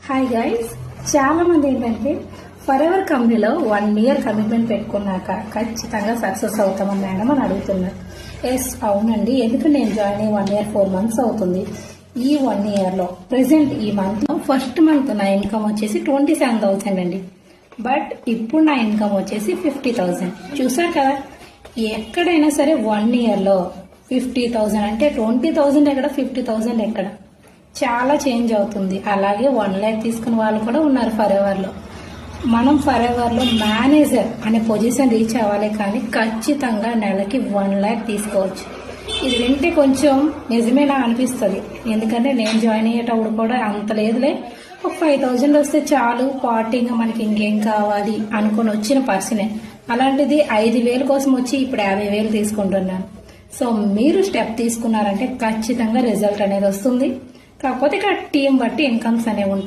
Hi guys, చాలా మంది ఏంటంటే ఫర్ ఎవర్ కంపెనీలో 1 year కమిట్మెంట్ పెట్టుకున్నాక ఖచ్చితంగా సక్సెస్ అవుతామని మేడం అని అడుగుతున్నారు. ఎస్, అవునండి. ఎందుకంటే నేను జాయిన్ అయ్యి 1 year 4 months అవుతుంది. ఈ 1 yearలో ప్రెసెంట్ ఈ మంత్ ఫస్ట్ మంత్ నా ఇన్కమ్ వచ్చేసి 27,000 అండి. బట్ ఇప్పుడు నా ఇన్కమ్ వచ్చేసి 50,000. చూసారు కదా, ఎక్కడైనా సరే 1 yearలో 50,000 అంటే 20,000 ఎక్కడ, 50,000 ఎక్కడ, చాలా చేంజ్ అవుతుంది. అలాగే 1 lakh తీసుకున్న వాళ్ళు కూడా ఉన్నారు ఫర్ ఎవర్లో. మనం ఫర్ ఎవర్లో మేనేజర్ అనే పొజిషన్ రీచ్ అవ్వాలి, కానీ ఖచ్చితంగా నెలకి 1 lakh తీసుకోవచ్చు. ఇది వింటే కొంచెం నిజమేనా అనిపిస్తుంది. ఎందుకంటే నేను జాయిన్ అయ్యేటప్పుడు కూడా అంత లేదులే, ఒక 5,000 వస్తే చాలు, పార్టీగా మనకి ఇంకేం కావాలి అనుకుని వచ్చిన పర్సనే. అలాంటిది 5,000 కోసం వచ్చి ఇప్పుడు 50,000 తీసుకుంటున్నాను. సో మీరు స్టెప్ తీసుకున్నారంటే ఖచ్చితంగా రిజల్ట్ అనేది వస్తుంది. కాకపోతే ఇక్కడ టీం బట్టి ఇన్కమ్స్ అనేవి ఉంటాయి.